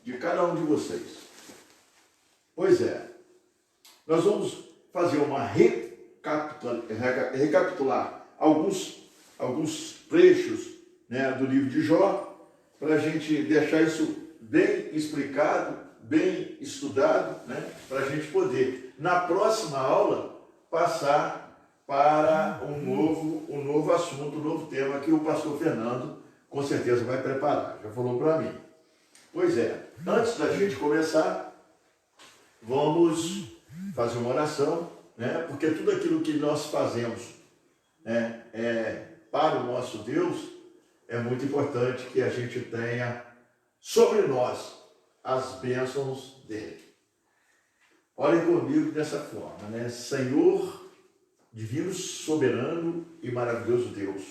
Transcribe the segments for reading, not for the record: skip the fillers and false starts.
De cada um de vocês. Pois é, nós vamos fazer uma recapitular alguns trechos, né, do livro de Jó, para a gente deixar isso bem explicado, bem estudado, né, para a gente poder, na próxima aula, passar para um novo assunto, um novo tema que o pastor Fernando com certeza vai preparar, já falou para mim. Pois é, antes da gente começar, vamos fazer uma oração, né? Porque tudo aquilo que nós fazemos, né, para o nosso Deus, é muito importante que a gente tenha sobre nós as bênçãos dele. Olhem comigo dessa forma, né? Senhor, divino, soberano e maravilhoso Deus.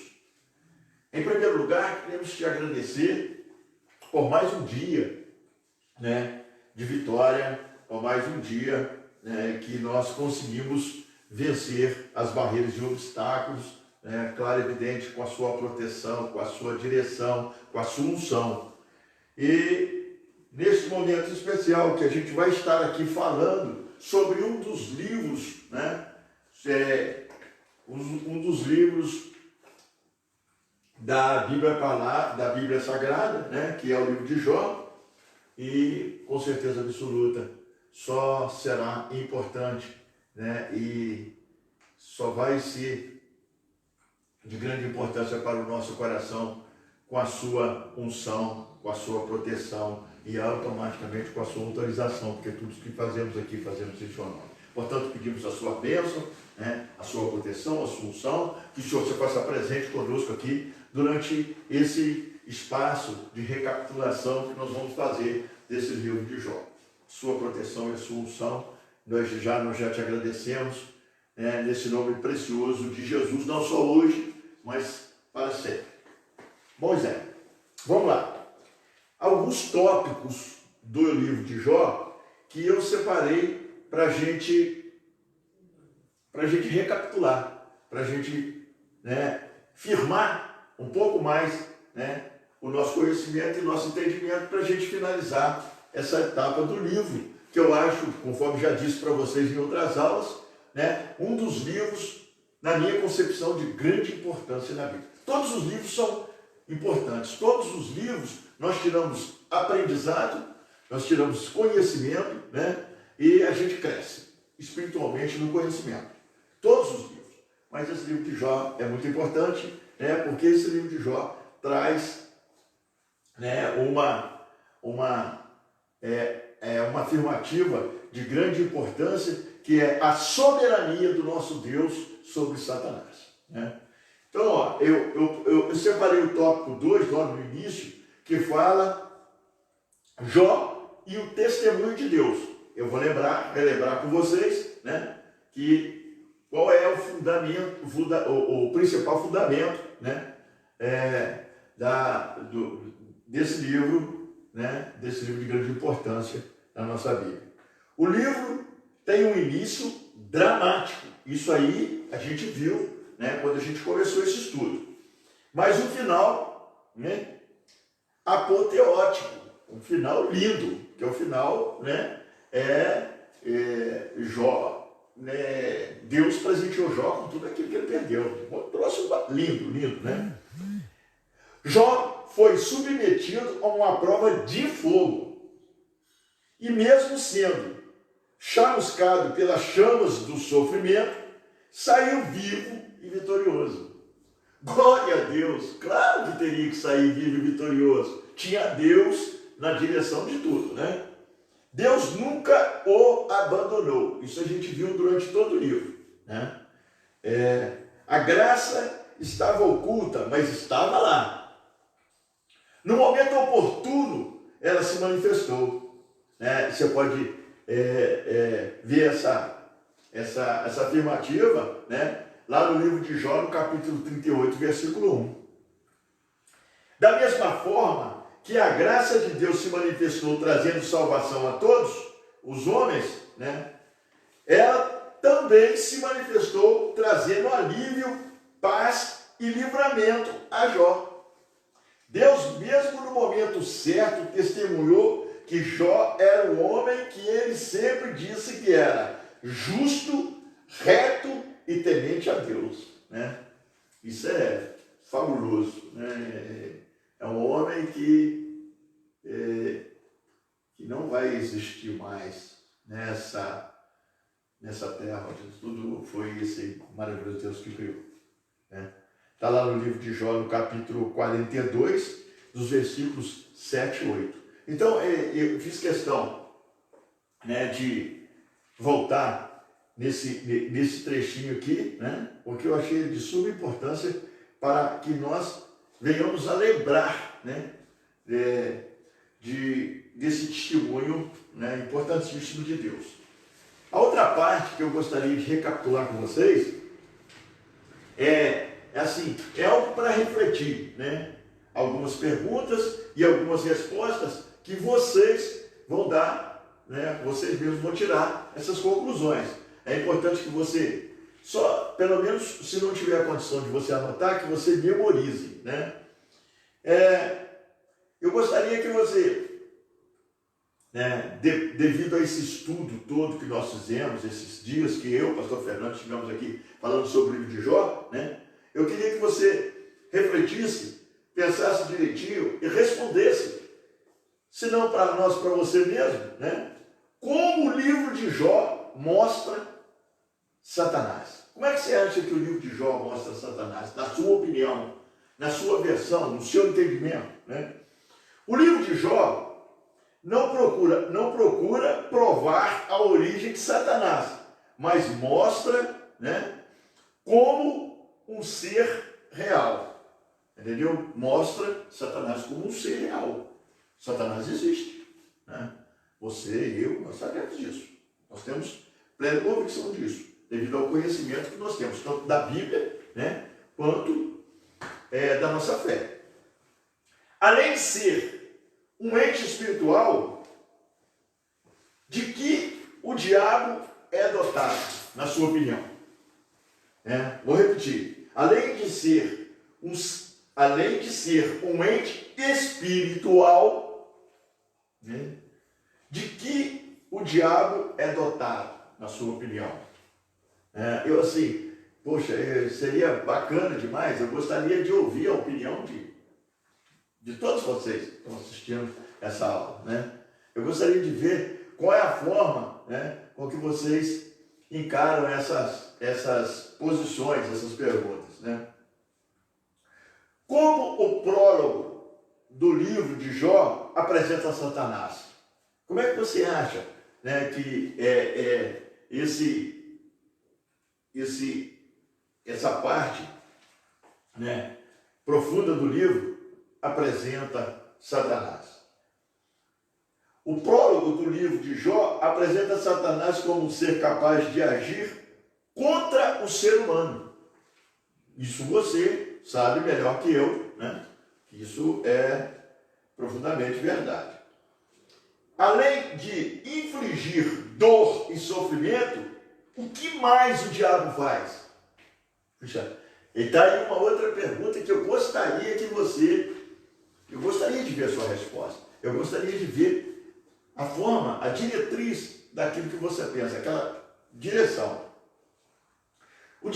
Em primeiro lugar, queremos te agradecer por mais um dia, né, de vitória, por mais um dia, né, que nós conseguimos vencer as barreiras de obstáculos, né, claro e evidente, com a sua proteção, com a sua direção, com a sua unção. E nesse momento especial que a gente vai estar aqui falando sobre um dos livros, né, um dos livros da Bíblia Sagrada, né, que é o livro de Jó, e com certeza absoluta só será importante, né, e só vai ser de grande importância para o nosso coração com a sua unção, com a sua proteção e automaticamente com a sua autorização, porque tudo que fazemos aqui, fazemos em seu nome. Portanto, pedimos a sua bênção, né, a sua proteção, a sua unção, que o Senhor se faça presente conosco aqui durante esse espaço de recapitulação que nós vamos fazer desse livro de Jó. Sua proteção e a sua unção, nós já te agradecemos, né, nesse nome precioso de Jesus, não só hoje, mas para sempre. Pois é, vamos lá. Alguns tópicos do livro de Jó que eu separei para a gente recapitular, para a gente, né, firmar um pouco mais, né, o nosso conhecimento e nosso entendimento para a gente finalizar essa etapa do livro, que eu acho, conforme já disse para vocês em outras aulas, né, um dos livros, na minha concepção, de grande importância na Bíblia. Todos os livros são importantes, todos os livros nós tiramos aprendizado, nós tiramos conhecimento, né, e a gente cresce espiritualmente no conhecimento. Todos os livros. Mas esse livro de Jó é muito importante, né, porque esse livro de Jó traz, né, uma afirmativa de grande importância, que é a soberania do nosso Deus sobre Satanás, né? Então, ó, eu separei o tópico 2 logo no início, que fala Jó e o testemunho de Deus. Eu vou relembrar com vocês, né, que qual é o fundamento, o principal fundamento, né, desse livro, né, desse livro de grande importância na nossa Bíblia. O livro tem um início dramático. Isso aí a gente viu, né, quando a gente começou esse estudo. Mas um final, né, apoteótico, um final lindo, que é o final, né, Jó, né, Deus presenteou Jó com tudo aquilo que ele perdeu. Um troço lindo, né? Jó foi submetido a uma prova de fogo. E mesmo sendo chamuscado pelas chamas do sofrimento, saiu vivo e vitorioso. Glória a Deus! Claro que teria que sair vivo e vitorioso. Tinha Deus na direção de tudo, né? Deus nunca o abandonou. Isso a gente viu durante todo o livro, né? A graça estava oculta, mas estava lá. No momento oportuno, ela se manifestou, né? Você pode ver essa afirmativa, né, lá no livro de Jó, no capítulo 38, versículo 1. Da mesma forma que a graça de Deus se manifestou trazendo salvação a todos os homens, né, ela também se manifestou trazendo alívio, paz e livramento a Jó. Deus, mesmo no momento certo, testemunhou que Jó era um homem que ele sempre disse que era justo, reto e temente a Deus, né? Isso é fabuloso, né? É um homem que não vai existir mais nessa terra onde tudo foi esse maravilhoso Deus que criou, né? Está lá no livro de Jó, no capítulo 42, dos versículos 7 e 8. Então, eu fiz questão, né, de voltar nesse trechinho aqui, né, porque eu achei de suma importância para que nós venhamos a lembrar, né, desse testemunho, né, importantíssimo de Deus. A outra parte que eu gostaria de recapitular com vocês é algo para refletir, né? Algumas perguntas e algumas respostas que vocês vão dar, né? Vocês mesmos vão tirar essas conclusões. É importante que você, pelo menos se não tiver a condição de você anotar, que você memorize, né? Eu gostaria que você, né, devido a esse estudo todo que nós fizemos, esses dias que eu, pastor Fernando, estivemos aqui falando sobre o livro de Jó, né? Eu queria que você refletisse, pensasse direitinho e respondesse, se não para nós, para você mesmo, né? Como o livro de Jó mostra Satanás. Como é que você acha que o livro de Jó mostra Satanás? Na sua opinião, na sua versão, no seu entendimento, né? O livro de Jó não procura provar a origem de Satanás, mas mostra, né, como um ser real, entendeu? Mostra Satanás como um ser real. Satanás existe, né? Você e eu, nós sabemos disso. Nós temos plena convicção disso, devido ao conhecimento que nós temos, tanto da Bíblia, né, quanto da nossa fé. Além de ser um ente espiritual, de que o diabo é dotado, na sua opinião? Vou repetir. Além de ser um ente espiritual, né, de que o diabo é dotado, na sua opinião? Seria bacana demais, eu gostaria de ouvir a opinião de todos vocês que estão assistindo essa aula, né? Eu gostaria de ver qual é a forma, né, com que vocês encaram essas posições, essas perguntas, né? Como o prólogo do livro de Jó apresenta Satanás? Como é que você acha, né, que essa parte, né, profunda do livro apresenta Satanás? O prólogo do livro de Jó apresenta Satanás como um ser capaz de agir contra o ser humano. Isso você sabe melhor que eu, né? Isso é profundamente verdade. Além de infligir dor e sofrimento, o que mais o diabo faz? Puxa, e está aí uma outra pergunta que eu gostaria de ver a sua resposta. Eu gostaria de ver a forma, a diretriz daquilo que você pensa, aquela direção. O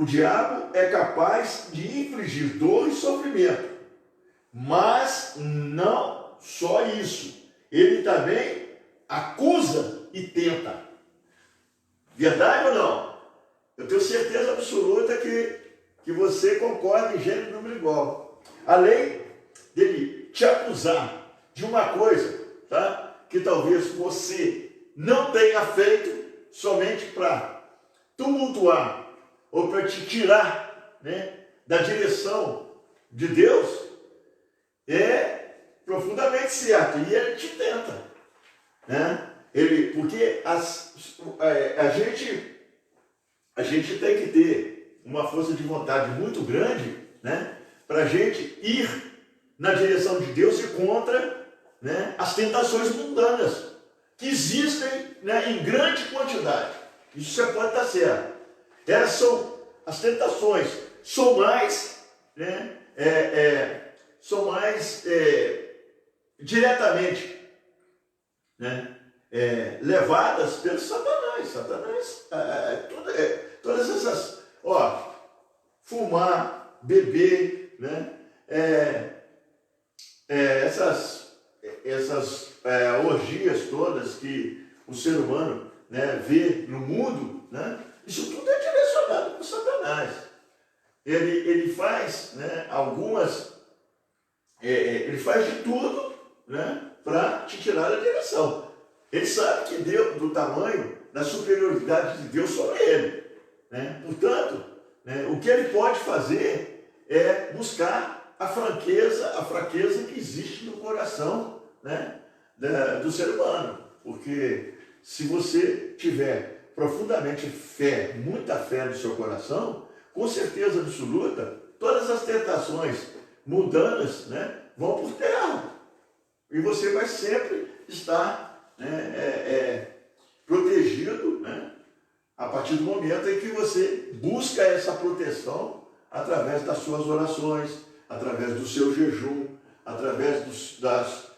diabo é capaz de infligir dor e sofrimento, mas não só isso. Ele também acusa e tenta. Verdade ou não? Eu tenho certeza absoluta que você concorda em gênero e número igual. Além dele te acusar de uma coisa, tá, que talvez você não tenha feito, somente para tumultuar ou para te tirar, né, da direção de Deus, é profundamente certo. E ele te tenta, né? Porque a gente tem que ter uma força de vontade muito grande, né, para a gente ir na direção de Deus e contra, né, as tentações mundanas que existem, né, em grande quantidade. Isso você pode estar certo. As tentações são mais né, são mais diretamente, né, levadas pelo Satanás. Satanás, todas essas, fumar, beber, né, essas orgias todas que o ser humano, né, vê no mundo, né, isso tudo é direcionado por Satanás. Ele faz, né, ele faz de tudo, né, para te tirar da direção. Ele sabe que Deus, do tamanho da superioridade de Deus sobre ele, né? Portanto, né, o que ele pode fazer é buscar a fraqueza que existe no coração, né, do ser humano. Porque se você tiver profundamente fé, muita fé no seu coração, com certeza absoluta, todas as tentações mundanas, né, vão por terra. E você vai sempre estar, né, protegido, né, a partir do momento em que você busca essa proteção através das suas orações, através do seu jejum, através das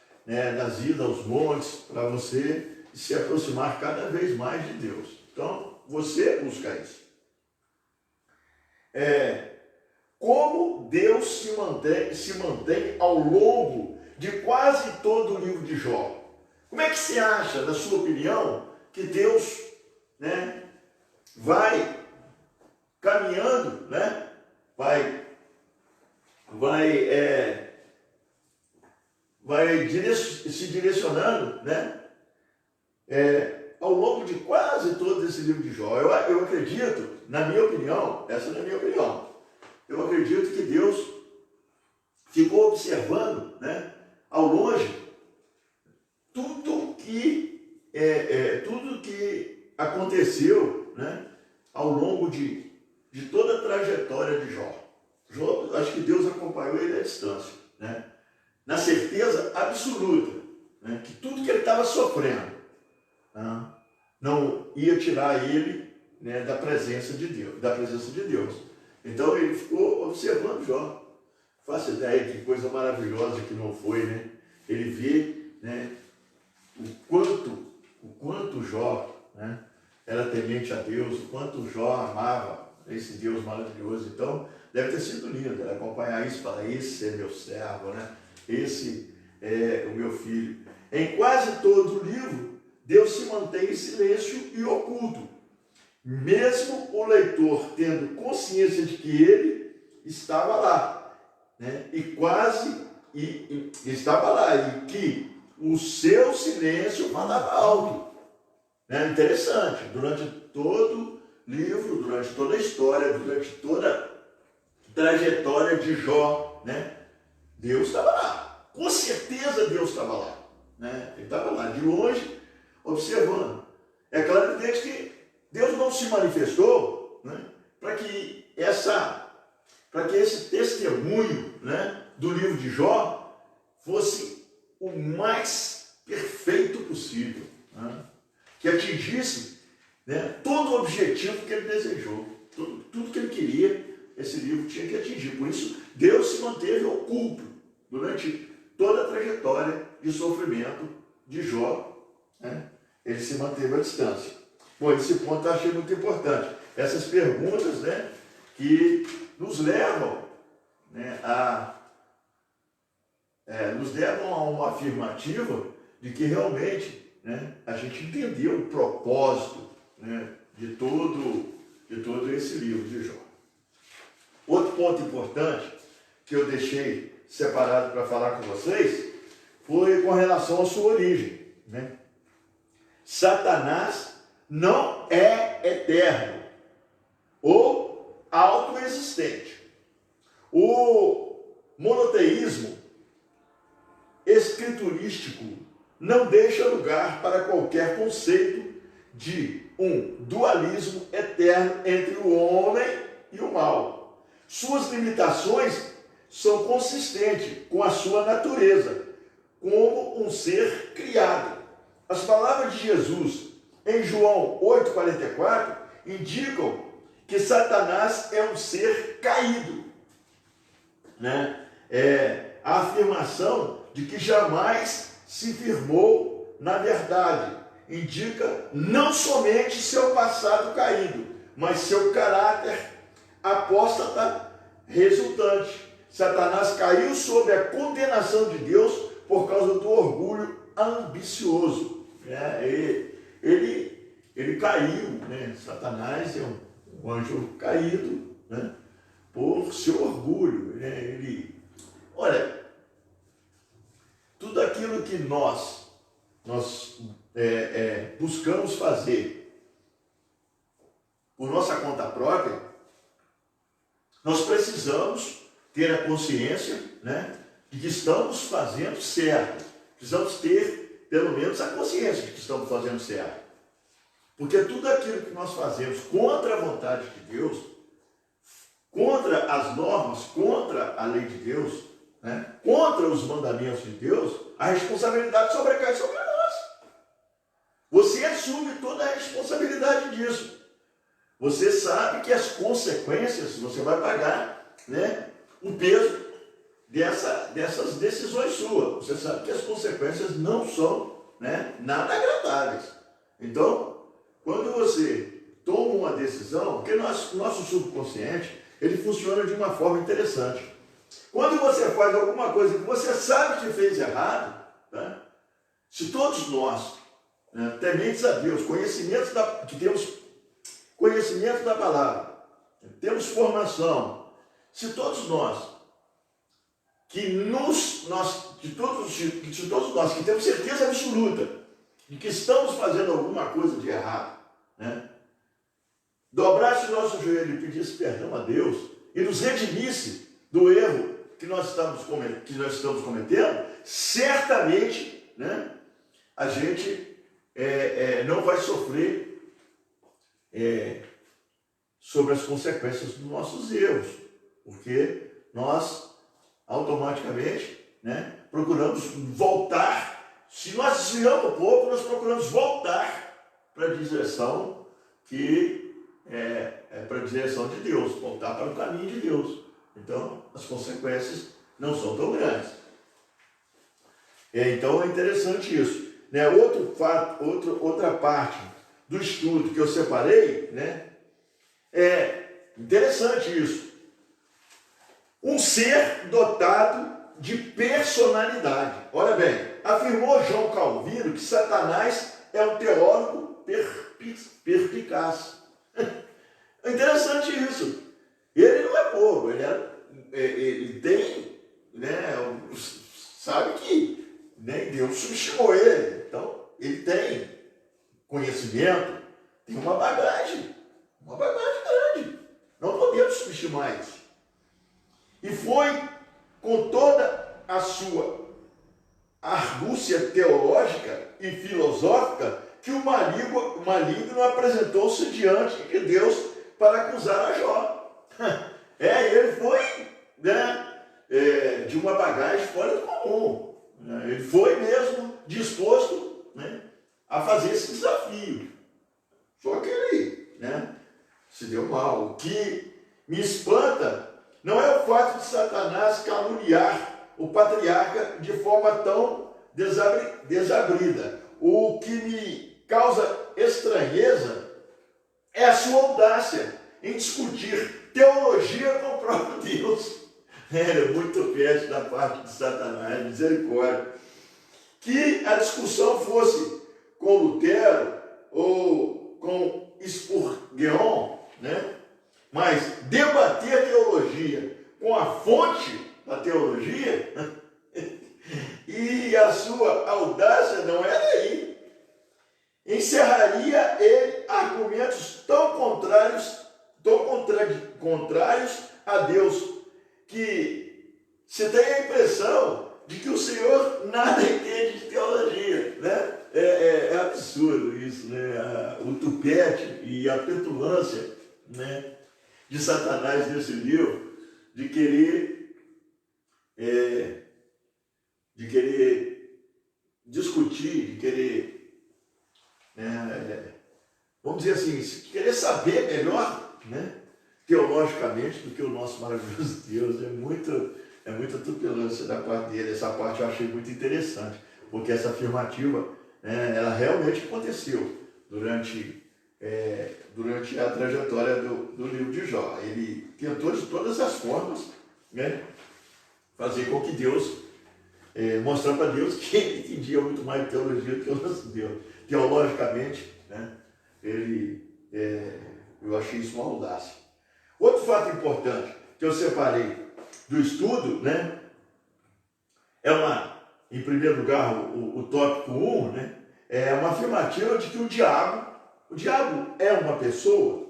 idas aos montes, para você se aproximar cada vez mais de Deus. Então, você busca isso. Como Deus se mantém ao longo de quase todo o livro de Jó? Como é que você acha, na sua opinião, que Deus, né, vai caminhando, né, vai se direcionando, né, ao longo de quase todo esse livro de Jó? Eu acredito, na minha opinião, essa é a minha opinião, eu acredito que Deus ficou observando, né, ao longe, tudo que aconteceu, né, ao longo de toda a trajetória de Jó. Jó, acho que Deus acompanhou ele à distância, né, na certeza absoluta, né, que tudo que ele estava sofrendo, né, não ia tirar ele, né, da presença de Deus. Então ele ficou observando Jó. Faço ideia que coisa maravilhosa que não foi, né? Ele vê, né, o quanto Jó, né, era temente a Deus, o quanto Jó amava esse Deus maravilhoso. Então, deve ter sido lindo, né, acompanhar isso e falar: esse é meu servo, né? Esse é o meu filho. Em quase todo o livro, Deus se mantém em silêncio e oculto, mesmo o leitor tendo consciência de que ele estava lá, né? E estava lá, e que o seu silêncio falava alto, né? Interessante, durante todo o livro, durante toda a história, durante toda a trajetória de Jó, né, Deus estava lá, com certeza Deus estava lá, né? Ele estava lá, de longe, observando. É claro, evidente que Deus não se manifestou, né, para que esse testemunho, né, do livro de Jó fosse o mais perfeito possível, né, que atingisse, né, todo o objetivo que ele desejou, tudo que ele queria, esse livro tinha que atingir. Por isso, Deus se manteve oculto durante toda a trajetória de sofrimento de Jó, né? Ele se manteve à distância. Bom, esse ponto eu achei muito importante. Essas perguntas, né, que nos levam, né, a uma afirmativa de que realmente, né, a gente entendeu o propósito, né, de todo esse livro de Jó. Outro ponto importante que eu deixei separado para falar com vocês foi com relação à sua origem, né? Satanás não é eterno ou autoexistente. O monoteísmo escriturístico não deixa lugar para qualquer conceito de um dualismo eterno entre o homem e o mal. Suas limitações são consistentes com a sua natureza, como um ser criado. As palavras de Jesus em João 8,44 indicam que Satanás é um ser caído. né, a afirmação de que jamais se firmou na verdade. Indica não somente seu passado caído, mas seu caráter apóstata resultante. Satanás caiu sob a condenação de Deus por causa do orgulho ambicioso. Ele caiu, né? Satanás é um anjo caído, né? Por seu orgulho. Né? Olha, tudo aquilo que nós buscamos fazer por nossa conta própria, nós precisamos ter a consciência, né, de que estamos fazendo certo. Precisamos ter, pelo menos, a consciência de que estamos fazendo certo. Porque tudo aquilo que nós fazemos contra a vontade de Deus, contra as normas, contra a lei de Deus, né, contra os mandamentos de Deus, a responsabilidade sobrecai sobre nós. Você assume toda a responsabilidade disso. Você sabe que as consequências você vai pagar, né, o peso dessas decisões suas. Você sabe que as consequências não são, né, nada agradáveis. Então, quando você toma uma decisão, porque o nosso subconsciente, ele funciona de uma forma interessante. Quando você faz alguma coisa que você sabe que fez errado, tá? Se todos nós, né, tementes a Deus, que temos conhecimento da palavra, temos formação, se todos nós que todos nós que temos certeza absoluta de que estamos fazendo alguma coisa de errado, né, dobrasse o nosso joelho e pedisse perdão a Deus e nos redimisse do erro que nós estamos cometendo, certamente, né, a gente não vai sofrer sobre as consequências dos nossos erros, porque nós automaticamente, né, procuramos voltar. Se nós desviamos um pouco, nós procuramos voltar para a direção para a direção de Deus, voltar para o caminho de Deus. Então, as consequências não são tão grandes. Então, é interessante isso. Né? Outro fato, outra parte do estudo que eu separei, né, é interessante isso. Um ser dotado de personalidade. Olha bem, afirmou João Calvino que Satanás é um teólogo perspicaz. É interessante isso. Ele não é bobo, ele tem, né, sabe que, né, Deus subestimou ele. Então, ele tem conhecimento, tem uma bagagem grande. Não podemos subestimar isso. E foi com toda a sua argúcia teológica e filosófica que o maligno apresentou-se diante de Deus para acusar a Jó. Ele foi, né, de uma bagagem fora do comum. Ele foi mesmo disposto, né, a fazer esse desafio. Só que ele, né, se deu mal. O que me espanta não é o fato de Satanás caluniar o patriarca de forma tão desabrida. O que me causa estranheza é a sua audácia em discutir teologia com o próprio Deus. Ele é muito perto da parte de Satanás, misericórdia. Que a discussão fosse com Lutero ou com Spurgeon, né? Mas debater teologia com a fonte da teologia e a sua audácia não era aí. Encerraria ele argumentos tão contrários a Deus, que se tem a impressão de que o Senhor nada entende de teologia, né? É absurdo isso, né? O tupete e a petulância, né, de Satanás nesse livro, de querer discutir, de querer, vamos dizer assim, querer saber melhor, né, teologicamente do que o nosso maravilhoso Deus. É muito É muita turbulência da parte dele. Essa parte eu achei muito interessante, porque essa afirmativa, né, ela realmente aconteceu durante a trajetória do livro de Jó. Ele tentou de todas as formas, né, fazer com que Deus, mostrar para Deus que ele entendia muito mais de teologia do que o nosso Deus. Teologicamente, né, eu achei isso uma audácia. Outro fato importante que eu separei do estudo, né, em primeiro lugar, o tópico 1, né, é uma afirmativa de que o diabo é uma pessoa.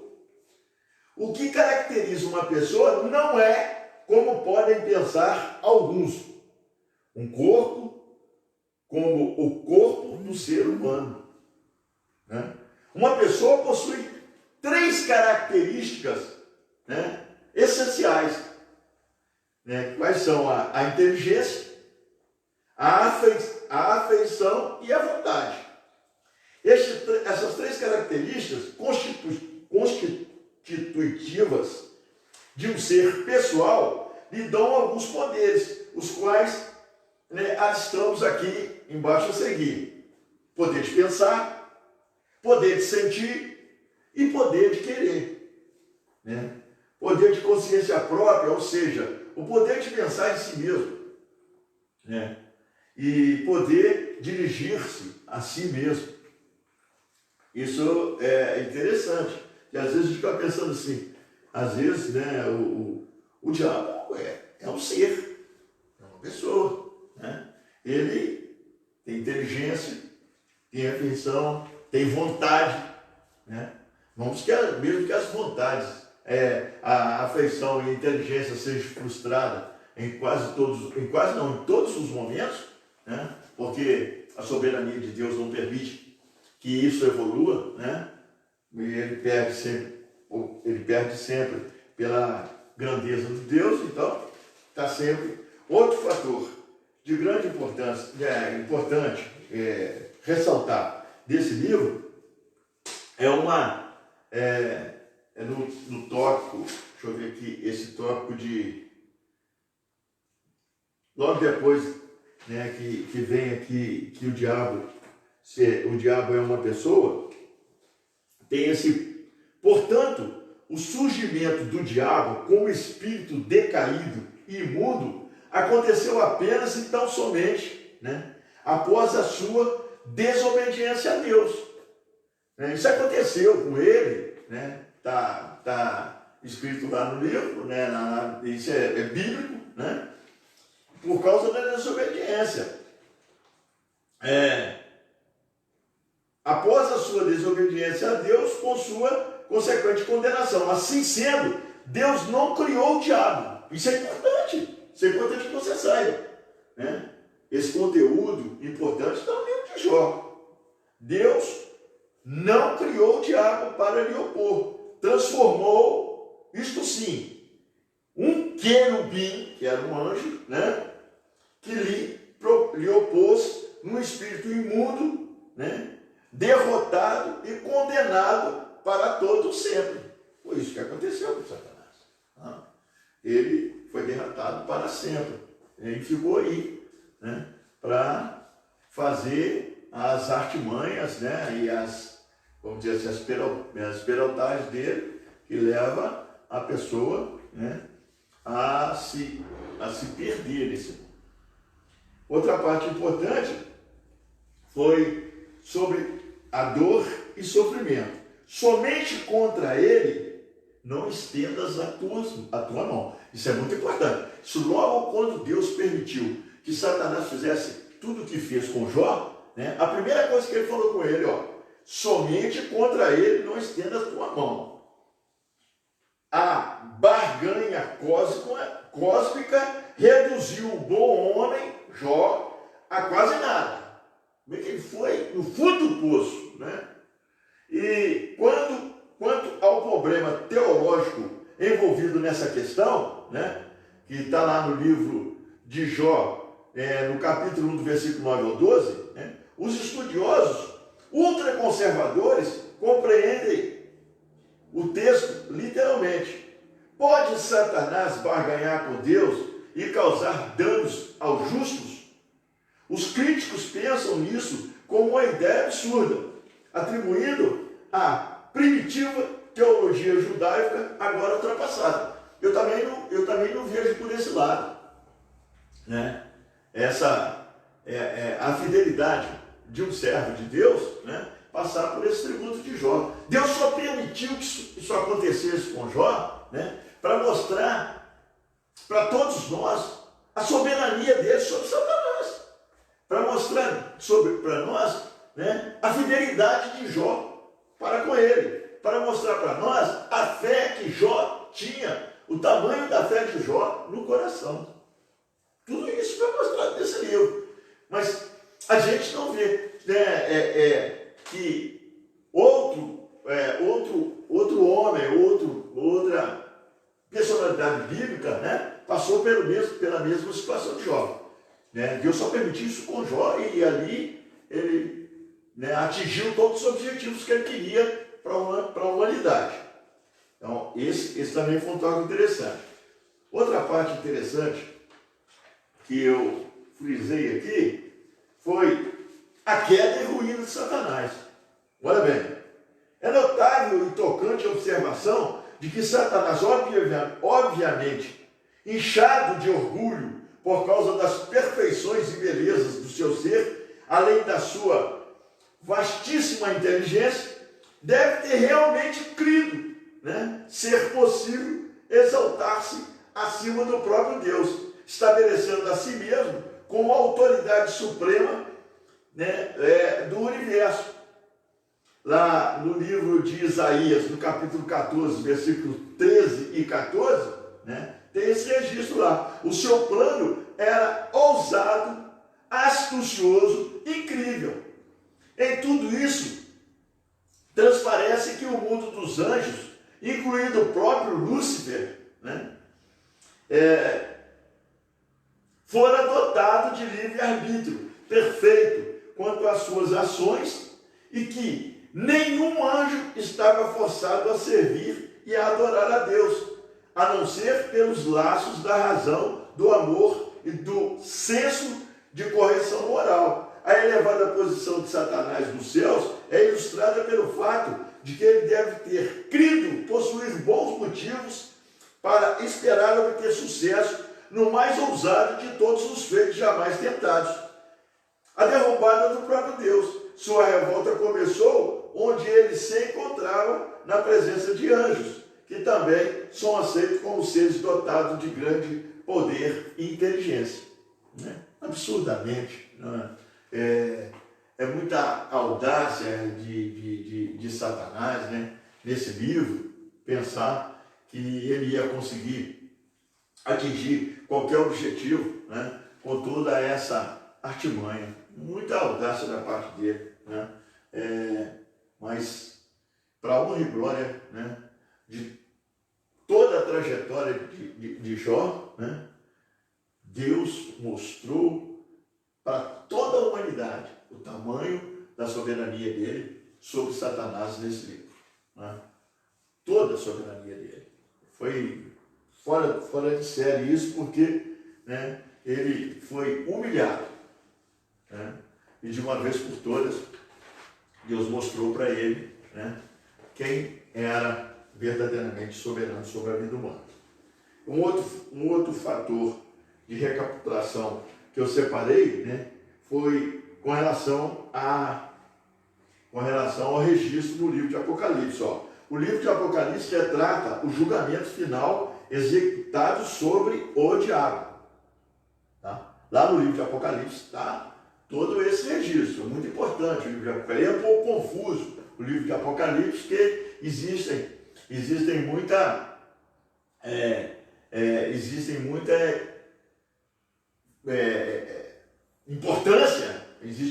O que caracteriza uma pessoa não é, como podem pensar alguns, um corpo como o corpo do ser humano, né? Uma pessoa possui 3 características, né, essenciais, né? Quais são a inteligência, a afeição e a vontade. Essas 3 características constitutivas de um ser pessoal lhe dão alguns poderes, os quais, né, alistamos aqui embaixo a seguir: poder de pensar, poder de sentir e poder de querer, né? Poder de consciência própria, ou seja, o poder de pensar em si mesmo, né? E poder dirigir-se a si mesmo. Isso é interessante. E às vezes a gente fica pensando assim, às vezes, né, o diabo é um ser, é uma pessoa, né? Ele tem inteligência, tem afeição, tem vontade, né? Mesmo que as vontades, a afeição e a inteligência sejam frustradas em todos os momentos, né? Porque a soberania de Deus não permite que isso evolua, né? E ele perde sempre pela grandeza de Deus. Então está sempre. Outro fator de grande importância, importante ressaltar desse livro no tópico, deixa eu ver aqui, esse tópico de logo depois, né, que vem aqui que o diabo é uma pessoa, tem portanto, o surgimento do diabo como espírito decaído e imundo aconteceu apenas e tão somente, né, após a sua desobediência a Deus. Isso aconteceu com ele, né? Tá escrito lá no livro, né? Isso é bíblico, né? Por causa da desobediência. Após a sua desobediência a Deus, com sua consequente condenação. Assim sendo, Deus não criou o diabo. Isso é importante. Isso é importante que você saiba, né? Esse conteúdo importante está no livro de Jó. Deus não criou o diabo para lhe opor. Transformou, isto sim, um querubim, que era um anjo, né, que lhe opôs num espírito imundo, né, derrotado e condenado para todo sempre. Foi isso que aconteceu com Satanás. Ele foi derrotado para sempre. Ele ficou aí, né, para fazer as artimanhas, né, e vamos dizer assim, as peraltagens dele, que leva a pessoa, né, a se perder nesse mundo. Outra parte importante foi sobre a dor e sofrimento. Somente contra ele não estendas a tua mão. Isso é muito importante. Isso logo quando Deus permitiu que Satanás fizesse tudo o que fez com Jó, né, a primeira coisa que ele falou com ele, somente contra ele não estenda a tua mão. A barganha cósmica reduziu o bom homem, Jó, a quase nada. Como é que ele foi no fundo do poço, né? E quanto ao problema teológico envolvido nessa questão, né, que está lá no livro de Jó, no capítulo 1, do versículo 9 ao 12, né, os estudiosos ultraconservadores compreendem o texto literalmente. Pode Satanás barganhar com Deus e causar danos aos justos? Os críticos pensam nisso como uma ideia absurda, atribuindo a primitiva teologia judaica agora ultrapassada. Eu também não vejo por esse lado, né? A fidelidade de um servo de Deus, né, passar por esse tributo de Jó. Deus só permitiu que isso acontecesse com Jó, né, para mostrar para todos nós a soberania dele sobre Satanás, para mostrar para nós, né, a fidelidade de Jó para com ele, para mostrar para nós a fé que Jó tinha, o tamanho da fé de Jó no coração. Tudo isso foi mostrado nesse livro. Mas a gente não vê, né, que outro homem, outra personalidade bíblica, né, passou pela mesma situação de Jó. Né? Deus só permitiu isso com Jó e ali ele, né, atingiu todos os objetivos que ele queria para a humanidade. Então, esse também foi um toque interessante. Outra parte interessante que eu frisei aqui foi a queda e ruína de Satanás. Olha bem, é notável e tocante a observação de que Satanás, obviamente, inchado de orgulho por causa das perfeições e belezas do seu ser, além da sua vastíssima inteligência, deve ter realmente crido, né, ser possível exaltar-se acima do próprio Deus, estabelecendo a si mesmo como a autoridade suprema, né, do universo. Lá no livro de Isaías, no capítulo 14, versículos 13 e 14, né, tem esse registro lá. O seu plano era ousado, astucioso, incrível. Em tudo isso, transparece que o mundo dos anjos, incluindo o próprio Lúcifer, né, fora dotado de livre-arbítrio perfeito quanto às suas ações e que nenhum anjo estava forçado a servir e a adorar a Deus, a não ser pelos laços da razão, do amor e do senso de correção moral. A elevada posição de Satanás nos céus é ilustrada pelo fato de que ele deve ter crido possuir bons motivos para esperar obter sucesso no mais ousado de todos os feitos jamais tentados. A derrubada do próprio Deus. Sua revolta começou onde ele se encontrava na presença de anjos, que também são aceitos como seres dotados de grande poder e inteligência. Né? Absurdamente. Né? É muita audácia de Satanás, né, nesse livro, pensar que ele ia conseguir atingir qualquer objetivo, né, com toda essa artimanha. Muita audácia da parte dele. Né? Mas, para a honra e glória, né, de toda a trajetória de Jó, né, Deus mostrou para toda a humanidade o tamanho da soberania dele sobre Satanás nesse livro. Né? Toda a soberania dele. Foi fora de série isso, porque, né, ele foi humilhado. Né? E de uma vez por todas, Deus mostrou para ele, né, quem era verdadeiramente soberano sobre a vida humana. Um outro fator de recapitulação que eu separei, né, foi com relação ao registro do livro de Apocalipse. Ó. O livro de Apocalipse retrata o julgamento final executado sobre o diabo. Tá? Lá no livro de Apocalipse está todo esse registro, é muito importante. O livro de Apocalipse é um pouco confuso, o livro de Apocalipse, porque existe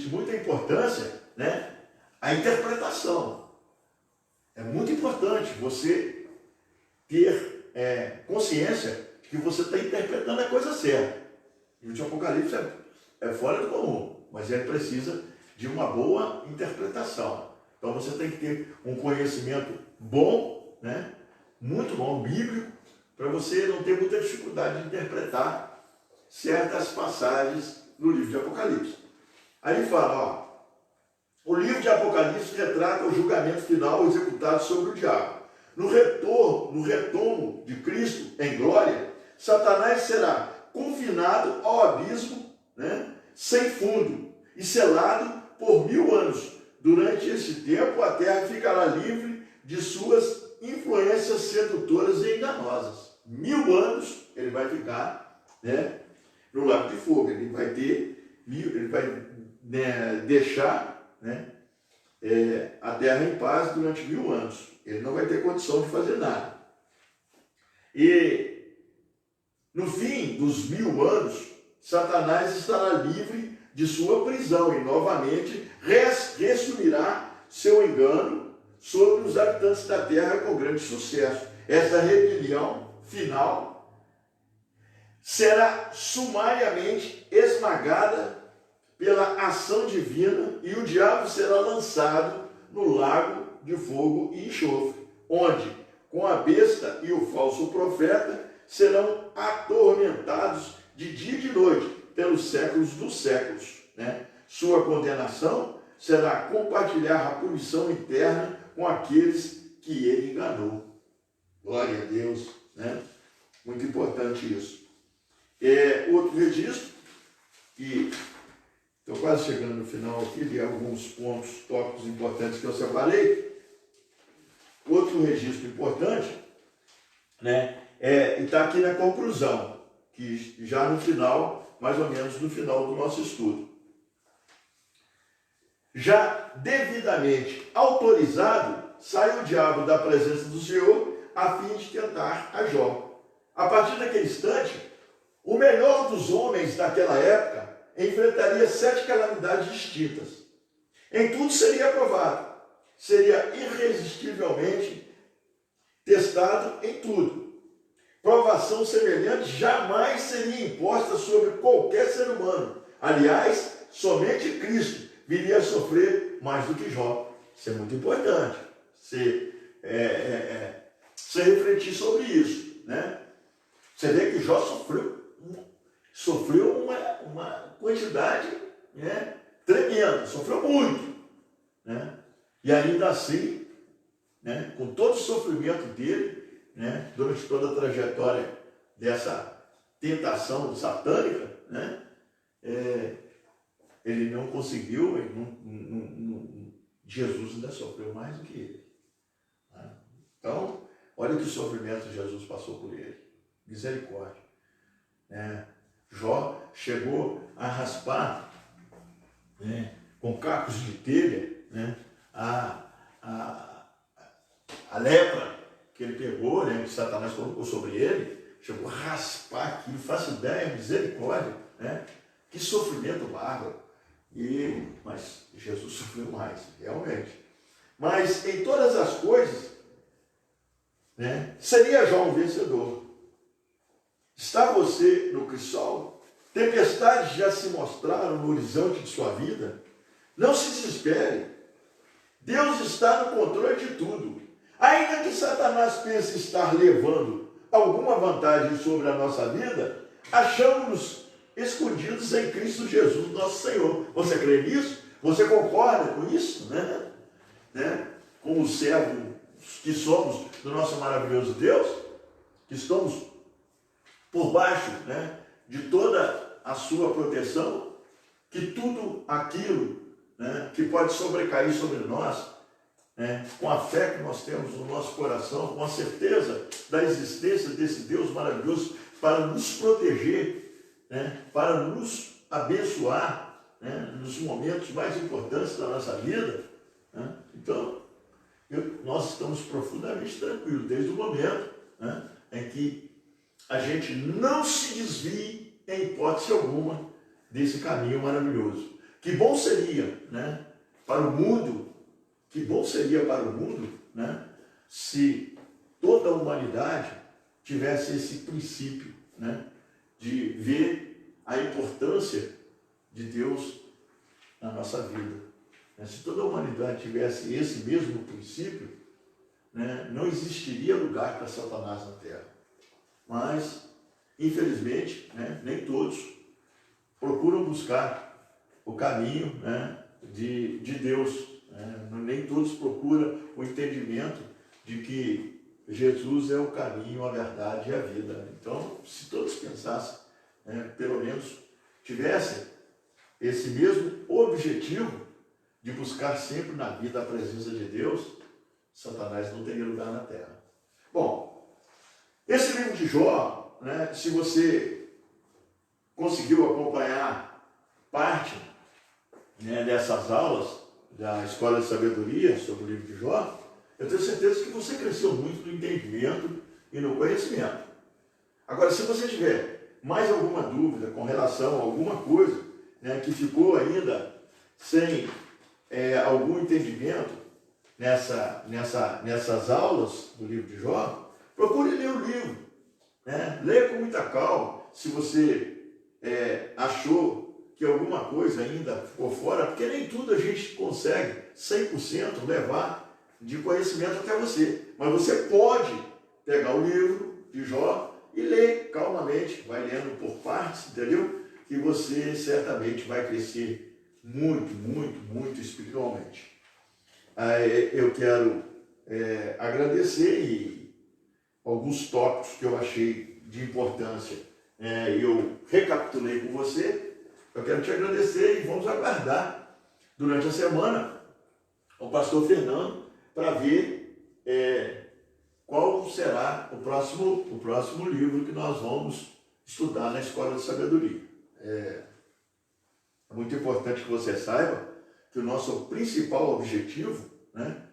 muita importância, né, a interpretação. É muito importante você ter consciência de que você está interpretando a coisa certa. O livro de Apocalipse é fora do comum, mas ele precisa de uma boa interpretação. Então você tem que ter um conhecimento bom, né, muito bom, bíblico, para você não ter muita dificuldade de interpretar certas passagens no livro de Apocalipse. Aí fala, ó, o livro de Apocalipse retrata o julgamento final executado sobre o diabo. No retorno de Cristo em glória, Satanás será confinado ao abismo, né, sem fundo e selado por 1000 anos. Durante esse tempo, a terra ficará livre de suas influências sedutoras e enganosas. 1000 anos ele vai ficar, né, no lago de fogo. Ele vai deixar, né, a terra em paz durante 1000 anos. Ele não vai ter condição de fazer nada. E no fim dos 1000 anos, Satanás estará livre de sua prisão e novamente reassumirá seu engano sobre os habitantes da terra com grande sucesso. Essa rebelião final será sumariamente esmagada pela ação divina e o diabo será lançado no lago de fogo e enxofre, onde, com a besta e o falso profeta, serão atormentados de dia e de noite pelos séculos dos séculos, né? Sua condenação será compartilhar a punição eterna com aqueles que ele enganou. Glória a Deus, né? Muito importante isso. Outro registro, que estou quase chegando no final aqui, de alguns tópicos importantes que eu separei. Outro registro importante, né, está aqui na conclusão, que já no final, mais ou menos no final do nosso estudo. Já devidamente autorizado, sai o diabo da presença do Senhor a fim de tentar a Jó. A partir daquele instante, o melhor dos homens daquela época enfrentaria 7 calamidades distintas. Em tudo seria aprovado, seria irresistivelmente testado em tudo. Provação semelhante jamais seria imposta sobre qualquer ser humano. Aliás, somente Cristo viria a sofrer mais do que Jó. Isso é muito importante. Você refletir sobre isso, né? Você vê que Jó sofreu uma quantidade, né, tremenda, sofreu muito, né? E ainda assim, né, com todo o sofrimento dele, né, durante toda a trajetória dessa tentação satânica, né, ele não conseguiu, Jesus ainda sofreu mais do que ele. Né? Então, olha que sofrimento Jesus passou por ele. Misericórdia. Jó chegou a raspar, né, com cacos de telha, né, a lepra que ele pegou, né, que Satanás colocou sobre ele, chegou a raspar aquilo, faço ideia, misericórdia, né? Que sofrimento bárbaro. Mas Jesus sofreu mais, realmente. Mas em todas as coisas, né, seria Jó um vencedor. Está você no crisol? Tempestades já se mostraram no horizonte de sua vida? Não se desespere. Deus está no controle de tudo. Ainda que Satanás pense estar levando alguma vantagem sobre a nossa vida, achamos-nos escondidos em Cristo Jesus, nosso Senhor. Você crê nisso? Você concorda com isso? Como servos que somos do nosso maravilhoso Deus, que estamos por baixo, né, de toda a sua proteção, que tudo aquilo, né, que pode sobrecair sobre nós, né, com a fé que nós temos no nosso coração, com a certeza da existência desse Deus maravilhoso para nos proteger, né, para nos abençoar, né, nos momentos mais importantes da nossa vida, né? Então, nós estamos profundamente tranquilos desde o momento, né, em que a gente não se desvie em hipótese alguma desse caminho maravilhoso. Que bom seria, né, para o mundo, né, se toda a humanidade tivesse esse princípio, né, de ver a importância de Deus na nossa vida. Se toda a humanidade tivesse esse mesmo princípio, né, não existiria lugar para Satanás na terra. Mas infelizmente, né, nem todos procuram buscar o caminho, né, de Deus. Né? Nem todos procuram o entendimento de que Jesus é o caminho, a verdade e a vida. Então, se todos pensassem, né, pelo menos tivessem esse mesmo objetivo de buscar sempre na vida a presença de Deus, Satanás não teria lugar na terra. Bom, esse livro de Jó, né, se você conseguiu acompanhar parte, né, dessas aulas da Escola de Sabedoria sobre o livro de Jó, eu tenho certeza que você cresceu muito no entendimento e no conhecimento. Agora, se você tiver mais alguma dúvida com relação a alguma coisa, né, que ficou ainda sem algum entendimento nessas aulas do livro de Jó, procure ler o livro. Né? Leia com muita calma. Se você achou que alguma coisa ainda ficou fora, porque nem tudo a gente consegue 100% levar de conhecimento até você. Mas você pode pegar o livro de Jó e ler calmamente, vai lendo por partes, entendeu? Que você certamente vai crescer muito, muito, muito espiritualmente. Eu quero agradecer e alguns tópicos que eu achei de importância, eu recapitulei com você. Eu quero te agradecer e vamos aguardar durante a semana o pastor Fernando para ver qual será o próximo livro que nós vamos estudar na Escola de Sabedoria. É muito importante que você saiba que o nosso principal objetivo, né,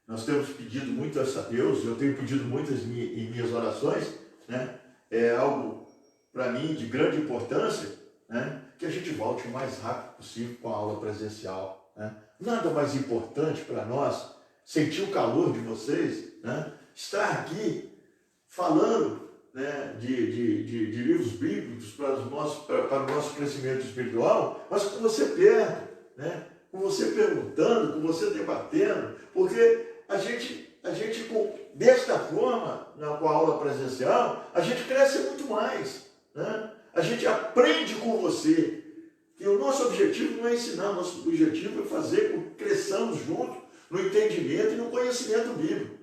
nós temos pedido muito a Deus, eu tenho pedido muito em minhas orações, né, é algo para mim de grande importância, né, que a gente volte o mais rápido possível com a aula presencial. Né? Nada mais importante para nós, sentir o calor de vocês, né, estar aqui falando, né, de livros bíblicos para o nosso crescimento espiritual, mas com você perto, né, com você perguntando, com você debatendo, porque a gente desta forma, com a aula presencial, a gente cresce muito mais, né? A gente aprende com você. E o nosso objetivo não é ensinar, nosso objetivo é fazer com que cresçamos juntos no entendimento e no conhecimento bíblico.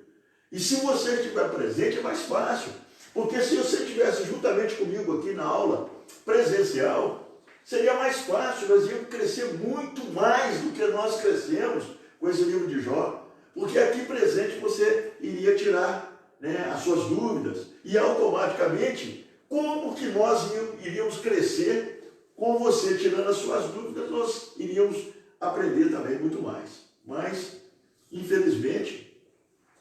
E se você estiver presente é mais fácil, porque se você estivesse juntamente comigo aqui na aula presencial, seria mais fácil, nós íamos crescer muito mais do que nós crescemos com esse livro de Jó, porque aqui presente você iria tirar, né, as suas dúvidas e automaticamente, como que nós iríamos crescer com você tirando as suas dúvidas, nós iríamos aprender também muito mais. Mas, infelizmente,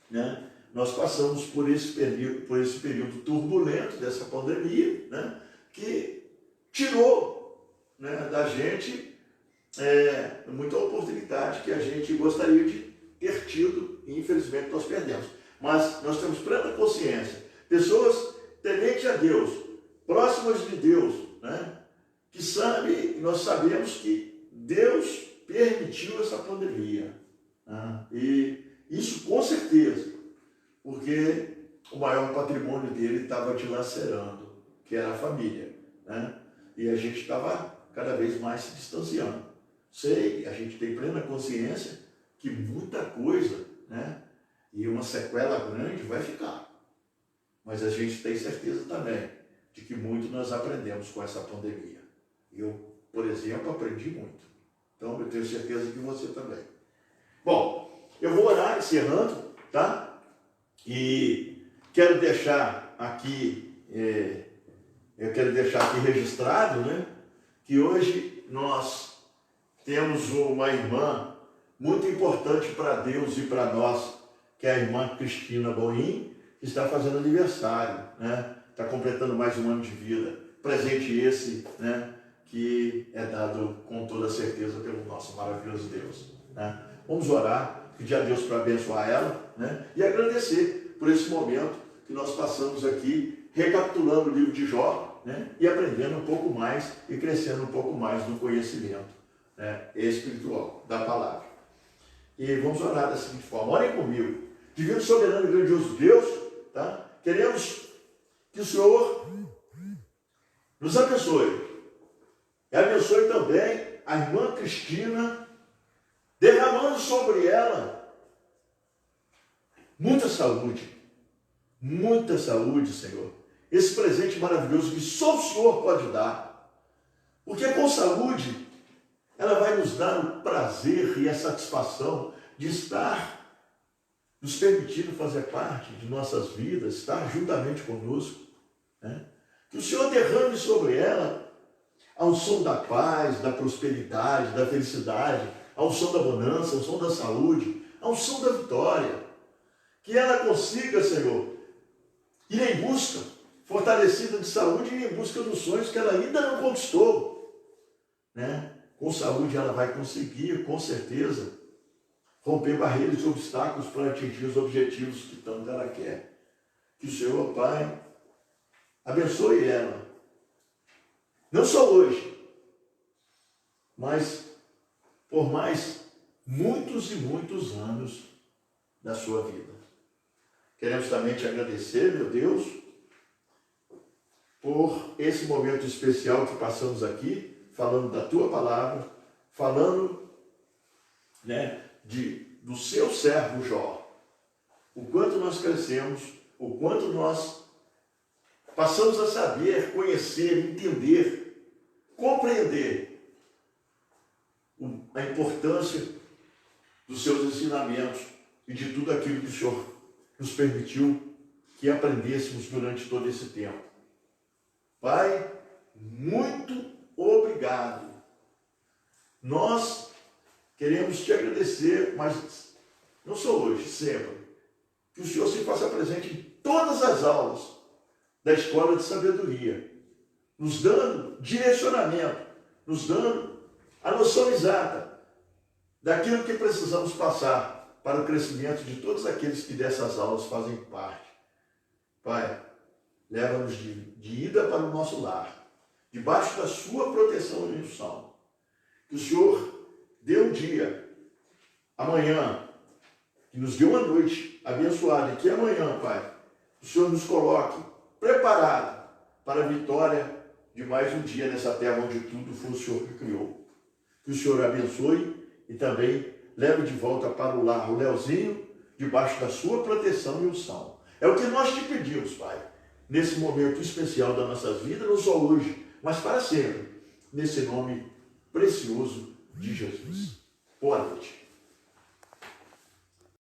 né, nós passamos por esse período turbulento dessa pandemia, né, que tirou, né, da gente muita oportunidade que a gente gostaria de ter tido e infelizmente nós perdemos. Mas nós temos plena consciência, pessoas tementes a Deus, próximas de Deus, né, que nós sabemos que Deus permitiu essa pandemia, né, e isso com certeza, porque o maior patrimônio dele estava dilacerando, que era a família, né, e a gente estava cada vez mais se distanciando. A gente tem plena consciência que muita coisa, né, e uma sequela grande vai ficar. Mas a gente tem certeza também de que muito nós aprendemos com essa pandemia. Eu, por exemplo, aprendi muito. Então, eu tenho certeza que você também. Bom, eu vou orar encerrando, tá? E quero deixar aqui, registrado, né, que hoje nós temos uma irmã muito importante para Deus e para nós, que é a irmã Cristina Boim, que está fazendo aniversário, né? Está completando mais um ano de vida. Presente esse, né, que é dado com toda certeza pelo nosso maravilhoso Deus. Né? Vamos orar, pedir a Deus para abençoar ela, né, e agradecer por esse momento que nós passamos aqui, recapitulando o livro de Jó, né, e aprendendo um pouco mais e crescendo um pouco mais no conhecimento, né, espiritual da palavra. E vamos orar da seguinte forma: orem comigo. Divino, soberano e grandioso Deus, tá? Queremos que o Senhor nos abençoe. E abençoe também a irmã Cristina, derramando sobre ela muita saúde, Senhor. Esse presente maravilhoso que só o Senhor pode dar. Porque com saúde, ela vai nos dar o prazer e a satisfação de estar nos permitindo fazer parte de nossas vidas, estar juntamente conosco, né? Que o Senhor derrame sobre ela a unção da paz, da prosperidade, da felicidade, a unção da bonança, a unção da saúde, a unção da vitória. Que ela consiga, Senhor, ir em busca, fortalecida de saúde, ir em busca dos sonhos que ela ainda não conquistou, né? Com saúde ela vai conseguir, com certeza, romper barreiras e obstáculos para atingir os objetivos que tanto ela quer. Que o Senhor, Pai, abençoe ela. Não só hoje, mas por mais muitos e muitos anos da sua vida. Queremos também te agradecer, meu Deus, por esse momento especial que passamos aqui, falando da tua palavra, falando, né, do seu servo Jó. O quanto nós crescemos, o quanto nós passamos a saber, conhecer, entender, compreender a importância dos seus ensinamentos e de tudo aquilo que o Senhor nos permitiu que aprendêssemos durante todo esse tempo. Pai, muito obrigado. Nós queremos te agradecer, mas não só hoje, sempre. Que o Senhor se faça presente em todas as aulas da Escola de Sabedoria, nos dando direcionamento, nos dando a noção exata daquilo que precisamos passar para o crescimento de todos aqueles que dessas aulas fazem parte. Pai, leva-nos de ida para o nosso lar, debaixo da sua proteção e unção. Que o Senhor dê um dia, amanhã, que nos dê uma noite abençoada, e que amanhã, Pai, o Senhor nos coloque preparado para a vitória de mais um dia nessa terra onde tudo foi o Senhor que criou. Que o Senhor abençoe e também leve de volta para o lar o Leozinho, debaixo da sua proteção e unção. É o que nós te pedimos, Pai, nesse momento especial das nossas vidas, não só hoje, mas para sempre, nesse nome precioso de Jesus. Boa noite.